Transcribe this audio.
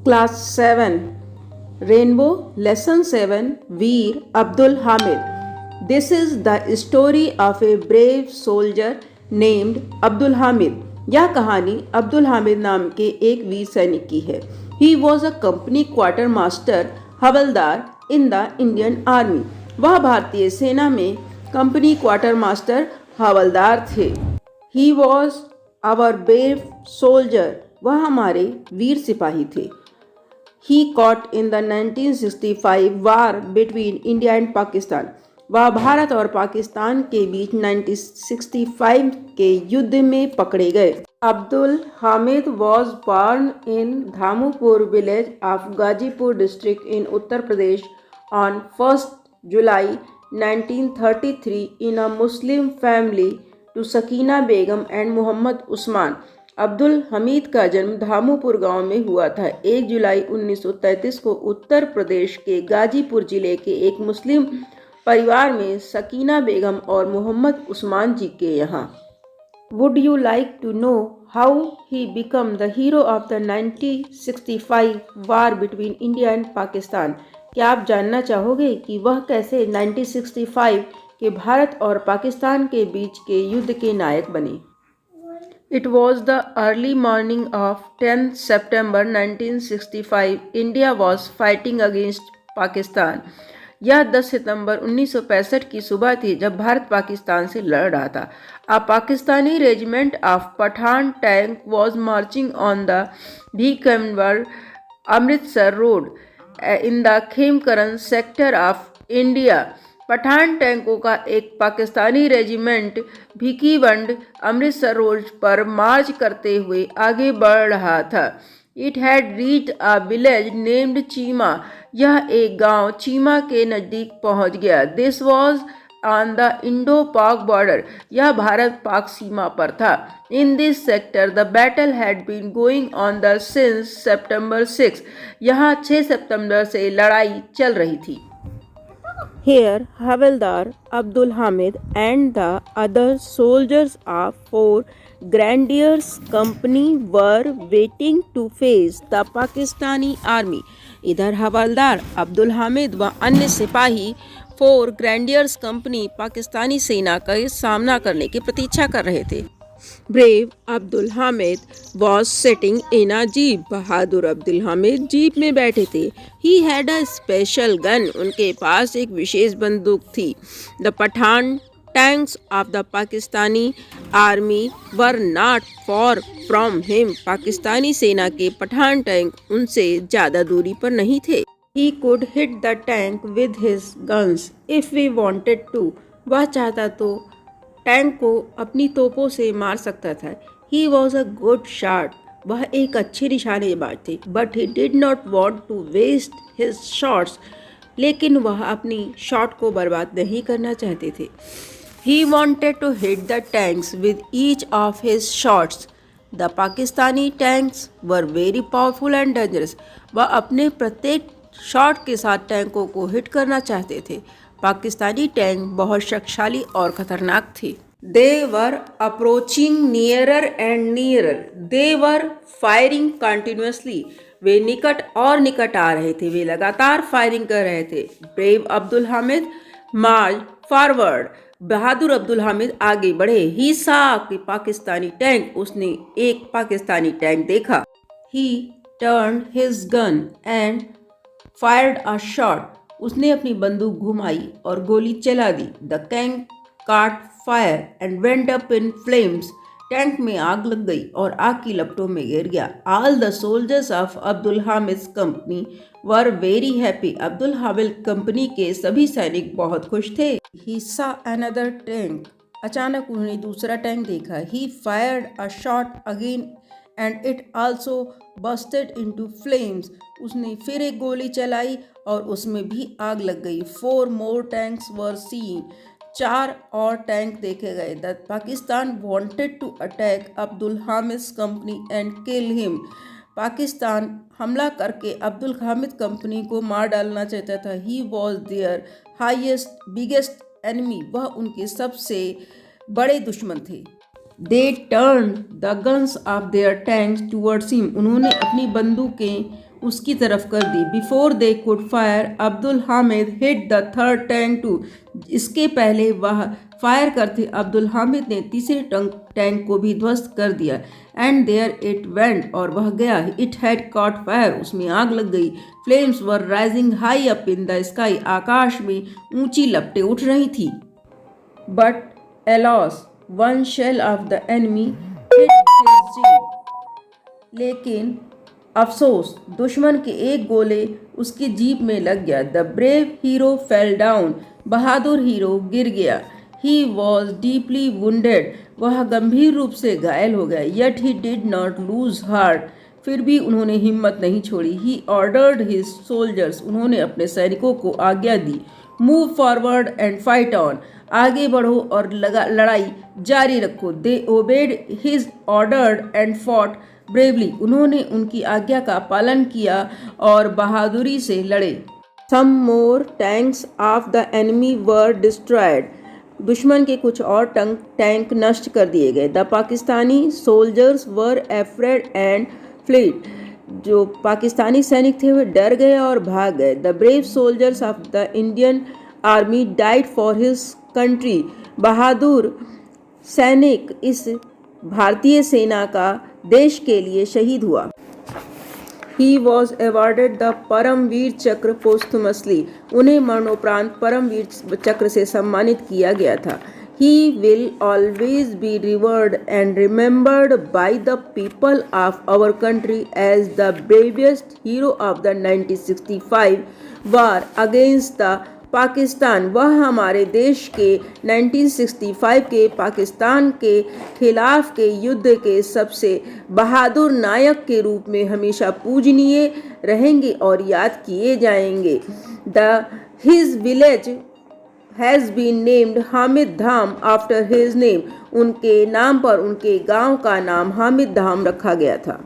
Class 7 Rainbow Lesson 7 Veer Abdul Hamid. This is the story of a brave soldier named Abdul Hamid. यह कहानी अब्दुल हामिद नाम के एक वीर सैनिक की है. He was a company quartermaster havildar in the Indian Army. वह भारतीय सेना में कंपनी क्वार्टर मास्टर हवलदार थे. He was our brave soldier. वह हमारे वीर सिपाही थे. He caught in the 1965 war between India and Pakistan. वह भारत और पाकिस्तान के बीच 1965 के युद्ध में पकड़े गए. Abdul Hamid was born in Dhamupur village of Gazipur district in Uttar Pradesh on 1st July 1933 in a Muslim family to Sakina Begum and Muhammad Usman. Abdul Hamid का जन्म धामुपुर गांव में हुआ था 1 जुलाई 1933 को उत्तर प्रदेश के गाजीपुर जिले के एक मुस्लिम परिवार में सकीना बेगम और मोहम्मद उस्मान जी के यहाँ. Would you like to know how he become the hero of the 1965 war between India and Pakistan. क्या आप जानना चाहोगे कि वह कैसे 1965 के भारत और पाकिस्तान के बीच के युद्ध के नायक बने. It was the early morning of 10th September 1965. India was fighting against Pakistan. यह 10 सितंबर 1965 की सुबह थी जब भारत पाकिस्तान से लड़ रहा था. A Pakistani regiment of Pathan tank was marching on the Bhikamwar Amritsar road in the Khemkaran sector of India. Pathan टैंकों का एक पाकिस्तानी रेजिमेंट भिकीवंड अमृतसर रोड पर मार्च करते हुए आगे बढ़ रहा था. It had reached a village named Cheema. यह एक गांव चीमा के नज़दीक पहुंच गया. This was on the Indo Pak border. यह भारत पाक सीमा पर था. In this sector the battle had been going on the since September 6. यहाँ 6 सितंबर से लड़ाई चल रही थी. Here, Havildar Abdul Hamid and the other soldiers of 4 Grenadiers Company were waiting to face the Pakistani army. इधर हवलदार अब्दुल हामिद व अन्य सिपाही 4 ग्रैंडियर्स कंपनी पाकिस्तानी सेना का सामना करने की प्रतीक्षा कर रहे थे. Brave Abdul Hamid was sitting in a jeep. बहादुर अब्दुल हामिद जीप में बैठे थे. He had a special gun. उनके पास एक विशेष बंदूक थी. The Patton tanks of the Pakistani army were not far from him. Pakistani सेना के पठान टैंक उनसे ज़्यादा दूरी पर नहीं थे. He could hit the tank with his guns if we wanted to. वह चाहता तो टैंक को अपनी तोपों से मार सकता था. He was a good shot. वह एक अच्छे निशानेबाज थे. But he did not want to waste his shots. लेकिन वह अपनी शॉट को बर्बाद नहीं करना चाहते थे. He wanted to hit the tanks with each of his shots. The Pakistani tanks were very powerful and dangerous. वह अपने प्रत्येक शॉट के साथ टैंकों को हिट करना चाहते थे. पाकिस्तानी टैंक बहुत शक्तिशाली और खतरनाक थे. They were approaching nearer and nearer. They were firing continuously. वे निकट और निकट आ रहे थे. वे लगातार फायरिंग कर रहे थे. ब्रेव अब्दुल हामिद मार्च फॉरवर्ड. बहादुर अब्दुल हामिद आगे बढ़े. ही सा कि पाकिस्तानी टैंक. उसने एक पाकिस्तानी टैंक देखा. ही turn his gun and fired a shot. उसने अपनी बंदूक घुमाई और गोली चला दी. द टैंक काट fire and went up in flames. Tank में आग लग गई और आग की लपटों में गिर गया. All the soldiers of Abdul Hamid company were very happy. Abdul Hamid company के सभी सैनिक बहुत खुश थे. He saw another tank. अचानक उन्होंने दूसरा टैंक देखा. ही fired a shot again and it also Busted into flames. उसने फिर एक गोली चलाई और उसमें भी आग लग गई. 4 more टैंक्स वर सीन. 4 और टैंक देखे गए. The Pakistan wanted to attack Abdul Hamid company and kill him. Pakistan हमला करके अब्दुल हामिद कंपनी को मार डालना चाहता था. He was their highest biggest enemy. वह उनके सबसे बड़े दुश्मन थे. They turned the guns of their tanks towards him. उन्होंने अपनी बंदूकें उसकी तरफ कर दी। Before they could fire Abdul Hamid hit the third tank too. इसके पहले वह फायर करते अब्दुल हामिद ने तीसरे टैंक को भी ध्वस्त कर दिया। एंड देयर इट वेंट, और वह गया। इट हैड कॉट फायर, उसमें आग लग गई। Flames were rising high up in the sky, आकाश में ऊंची लपटें उठ रही थी। But alas one shell of the enemy hit his jeep, लेकिन अफसोस दुश्मन के एक गोले उसकी जीप में लग गया। The brave hero fell down, Bahadur hero गिर गया। ही वॉज डीपली वुंडेड, वह गंभीर रूप से घायल हो गया। Yet he did not lose heart, फिर भी उन्होंने हिम्मत नहीं छोड़ी। ही ऑर्डर्ड हिज सोल्जर्स, उन्होंने अपने सैनिकों को आज्ञा दी। Move forward and fight on, आगे बढ़ो और लड़ाई जारी रखो। They obeyed his ordered and fought bravely, उन्होंने उनकी आज्ञा का पालन किया और बहादुरी से लड़े। Some more tanks of the enemy were destroyed, दुश्मन के कुछ और टैंक नष्ट कर दिए गए। The Pakistani soldiers were afraid and fled, जो पाकिस्तानी सैनिक थे वे डर गए और भाग गए। The brave soldiers of the Indian army died for his country, बहादुर सैनिक इस भारतीय सेना का देश के लिए शहीद हुआ। He was awarded the Paramvir चक्र posthumously, उन्हें मरणोपरांत परमवीर चक्र से सम्मानित किया गया था। He will always be revered and remembered by the people of our country as the bravest hero of the 1965 war against the Pakistan, वह हमारे देश के 1965 के पाकिस्तान के खिलाफ के युद्ध के सबसे बहादुर नायक के रूप में हमेशा पूजनीय रहेंगे और याद किए जाएंगे। His village has been named Hamid Dham after his name, उनके नाम पर उनके गांव का नाम हामिद धाम रखा गया था।